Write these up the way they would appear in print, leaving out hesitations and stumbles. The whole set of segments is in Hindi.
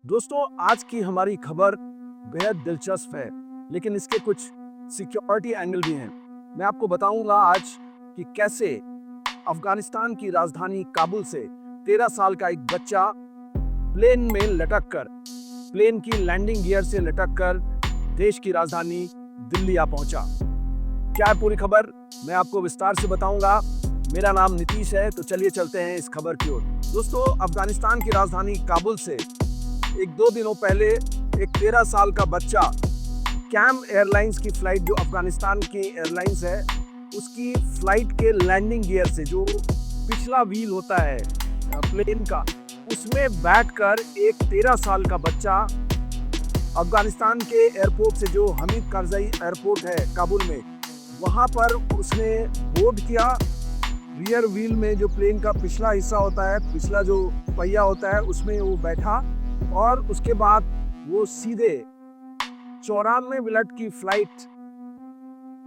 दोस्तों, आज की हमारी खबर बेहद दिलचस्प है, लेकिन इसके कुछ सिक्योरिटी एंगल भी हैं। मैं आपको बताऊंगा आज कि कैसे अफगानिस्तान की राजधानी काबुल से 13 साल का एक बच्चा प्लेन में लटक कर, प्लेन की लैंडिंग गियर से लटक कर देश की राजधानी दिल्ली आ पहुंचा। क्या है पूरी खबर, मैं आपको विस्तार से बताऊंगा। मेरा नाम नीतीश है, तो चलिए चलते हैं इस खबर की ओर। दोस्तों, अफगानिस्तान की राजधानी काबुल से एक दो दिनों पहले एक 13 साल का बच्चा कैम एयरलाइंस की फ्लाइट, जो अफगानिस्तान की एयरलाइंस है, उसकी फ्लाइट के लैंडिंग गियर से, जो पिछला व्हील होता है प्लेन का, उसमें बैठकर एक 13 साल का बच्चा अफगानिस्तान के एयरपोर्ट से, जो हमीद करज़ई एयरपोर्ट है काबुल में, वहाँ पर उसने बोर्ड किया। रियर व्हील में जो प्लेन का पिछला हिस्सा होता है, पिछला जो पहिया होता है, उसमें वो बैठा और उसके बाद वो सीधे 94 मिनट की फ्लाइट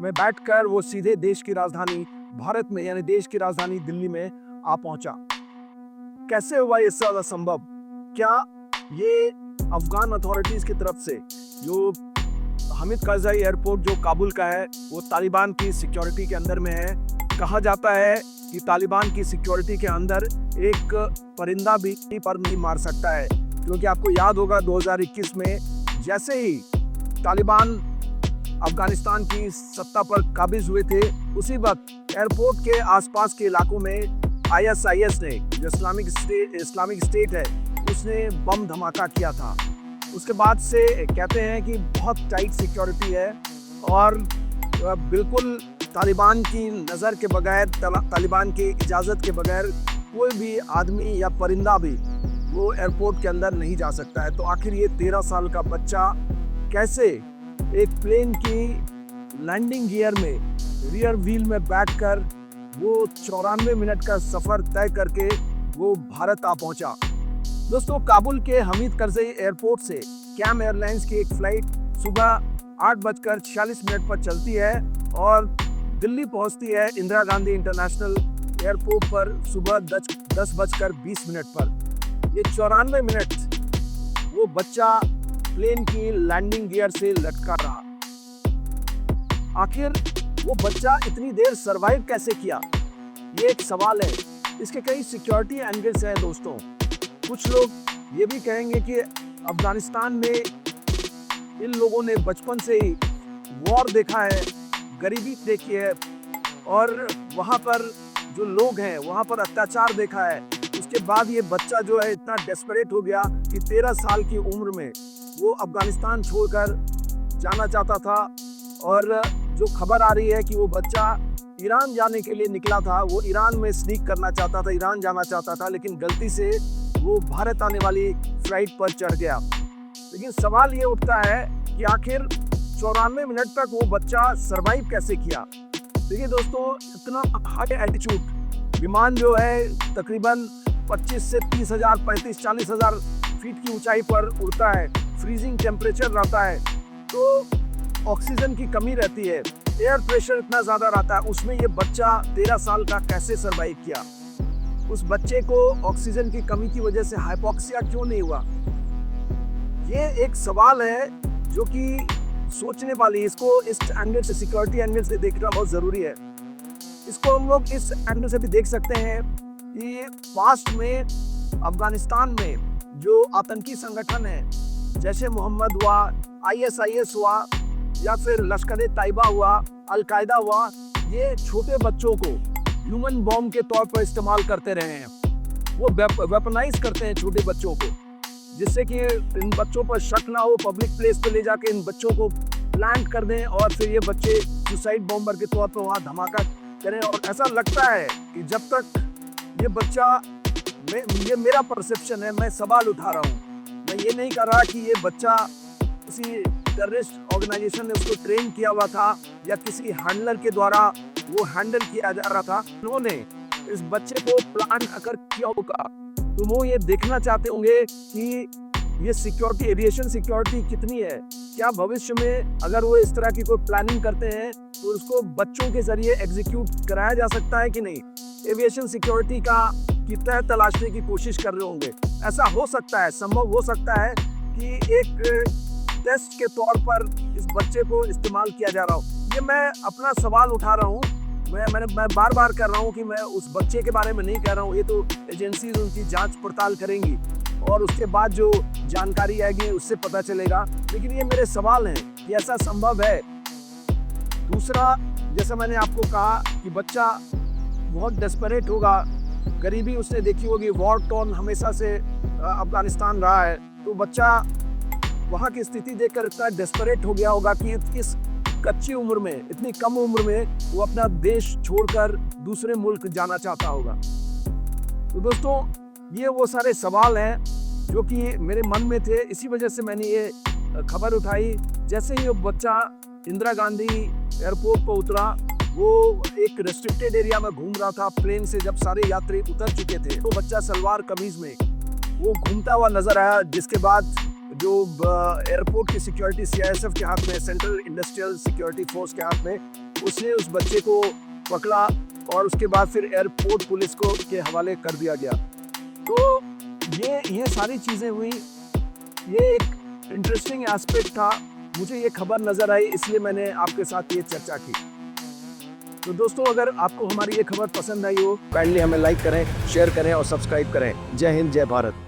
में बैठकर वो सीधे देश की राजधानी भारत में, यानी देश की राजधानी दिल्ली में आ पहुंचा। कैसे हुआ ये सब संभव? क्या ये अफगान अथॉरिटीज की तरफ से, जो हमीद करज़ई एयरपोर्ट जो काबुल का है, वो तालिबान की सिक्योरिटी के अंदर में है। कहा जाता है कि तालिबान की सिक्योरिटी के अंदर एक परिंदा भी पर नहीं मार सकता है, क्योंकि आपको याद होगा 2021 में जैसे ही तालिबान अफगानिस्तान की सत्ता पर काबिज हुए थे, उसी वक्त एयरपोर्ट के आसपास के इलाकों में ISIS ने, जो इस्लामिक स्टेट है, उसने बम धमाका किया था। उसके बाद से कहते हैं कि बहुत टाइट सिक्योरिटी है और बिल्कुल तालिबान की नज़र के बगैर, तालिबान की इजाज़त के बगैर कोई भी आदमी या परिंदा भी वो एयरपोर्ट के अंदर नहीं जा सकता है। तो आखिर ये 13 साल का बच्चा कैसे एक प्लेन की लैंडिंग गियर में, रियर व्हील में बैठकर वो 94 मिनट का सफ़र तय करके वो भारत आ पहुंचा? दोस्तों, काबुल के हमीद करज़ई एयरपोर्ट से कैम एयरलाइंस की एक फ़्लाइट सुबह 8:46 पर चलती है और दिल्ली पहुंचती है इंदिरा गांधी इंटरनेशनल एयरपोर्ट पर सुबह 10:20 पर। ये 94 मिनट वो बच्चा प्लेन की लैंडिंग गियर से लटका रहा। आखिर वो बच्चा इतनी देर सरवाइव कैसे किया, ये एक सवाल है। इसके कई सिक्योरिटी एंगल्स हैं दोस्तों। कुछ लोग ये भी कहेंगे कि अफगानिस्तान में इन लोगों ने बचपन से ही वॉर देखा है, गरीबी देखी है, और वहाँ पर जो लोग हैं वहाँ पर अत्याचार देखा है। उसके बाद ये बच्चा जो है इतना डेस्परेट हो गया कि 13 साल की उम्र में वो अफगानिस्तान छोड़कर जाना चाहता था। और जो खबर आ रही है कि वो बच्चा ईरान जाने के लिए निकला था, वो ईरान में स्नीक करना चाहता था, ईरान जाना चाहता था, लेकिन गलती से वो भारत आने वाली फ्लाइट पर चढ़ गया। लेकिन सवाल ये उठता है कि आखिर 94 मिनट तक वो बच्चा सरवाइव कैसे किया? देखिए दोस्तों, इतना हाई एल्टीट्यूड विमान जो है तकरीबन 25 से 30,000, 35-40,000 फीट की ऊंचाई पर उड़ता है, फ्रीजिंग टेम्परेचर रहता है, तो ऑक्सीजन की कमी रहती है, एयर प्रेशर इतना ज़्यादा रहता है। उसमें ये बच्चा 13 साल का कैसे सरवाइव किया? उस बच्चे को ऑक्सीजन की कमी की वजह से हाइपोक्सिया क्यों नहीं हुआ? ये एक सवाल है जो कि सोचने वाली, इसको इस एंगल से, सिक्योरिटी एंगल से देखना बहुत ज़रूरी है। इसको हम लोग इस एंगल से भी देख सकते हैं कि पास्ट में अफगानिस्तान में जो आतंकी संगठन है, जैसे मोहम्मद हुआ, ISIS हुआ, या फिर लश्कर तैयबा हुआ, अल-कायदा हुआ, ये छोटे बच्चों को ह्यूमन बॉम्ब के तौर पर इस्तेमाल करते रहे हैं। वो वेपनाइज करते हैं छोटे बच्चों को, जिससे कि इन बच्चों पर शक ना हो, पब्लिक प्लेस पे ले जाके इन बच्चों को प्लांट कर दें और फिर ये बच्चे सुसाइड बॉम्बर के तौर पर वहाँ धमाका करें। और ऐसा लगता है कि जब तक ये बच्चा, ये मेरा परसेप्शन है, मैं सवाल उठा रहा हूँ, मैं ये नहीं कर रहा कि ये बच्चा किसी टेररिस्ट ऑर्गेनाइजेशन ने उसको ट्रेन किया हुआ था या किसी हैंडलर के द्वारा वो हैंडल किया जा रहा था। उन्होंने इस बच्चे को प्लान अगर किया होगा, तो वो ये देखना चाहते होंगे कि ये सिक्योरिटी, एविएशन सिक्योरिटी कितनी है। क्या भविष्य में अगर वो इस तरह की कोई प्लानिंग करते हैं तो उसको बच्चों के जरिए एग्जीक्यूट कराया जा सकता है कि नहीं? एविएशन सिक्योरिटी का की तह तलाशने की कोशिश कर रहे होंगे। ऐसा हो सकता है, संभव हो सकता है कि एक टेस्ट के तौर पर इस बच्चे को इस्तेमाल किया जा रहा हो। ये मैं अपना सवाल उठा रहा हूँ, मैं बार-बार कर रहा हूँ कि मैं उस बच्चे के बारे में नहीं कह रहा हूँ। ये तो एजेंसीज उनकी जांच पड़ताल करेंगी और उसके बाद जो जानकारी आएगी उससे पता चलेगा। लेकिन ये मेरे सवाल हैं कि ऐसा संभव है? दूसरा, जैसा मैंने आपको कहा कि बच्चा बहुत डेस्परेट होगा, गरीबी उसने देखी होगी, वॉर टॉर्न हमेशा से अफगानिस्तान रहा है, तो बच्चा वहाँ की स्थिति देखकर इतना डेस्परेट हो गया होगा कि इस कच्ची उम्र में, इतनी कम उम्र में वो अपना देश छोड़कर दूसरे मुल्क जाना चाहता होगा। तो दोस्तों, ये वो सारे सवाल हैं जो कि मेरे मन में थे, इसी वजह से मैंने ये खबर उठाई। जैसे ही वो बच्चा इंदिरा गांधी एयरपोर्ट पर उतरा, वो एक रेस्ट्रिक्टेड एरिया में घूम रहा था प्लेन से। जब सारे यात्री उतर चुके थे तो बच्चा सलवार कमीज में वो घूमता हुआ नजर आया, जिसके बाद जो एयरपोर्ट की सिक्योरिटी सीआईएसएफ के हाथ में, सेंट्रल इंडस्ट्रियल सिक्योरिटी फोर्स के हाथ में, उसने उस बच्चे को पकड़ा और उसके बाद फिर एयरपोर्ट पुलिस को के हवाले कर दिया गया। तो ये सारी चीज़ें हुई। ये एक इंटरेस्टिंग एस्पेक्ट था, मुझे ये खबर नज़र आई, इसलिए मैंने आपके साथ ये चर्चा की। तो दोस्तों, अगर आपको हमारी ये खबर पसंद आई हो, काइंडली हमें लाइक करें, शेयर करें और सब्सक्राइब करें। जय हिंद, जय भारत।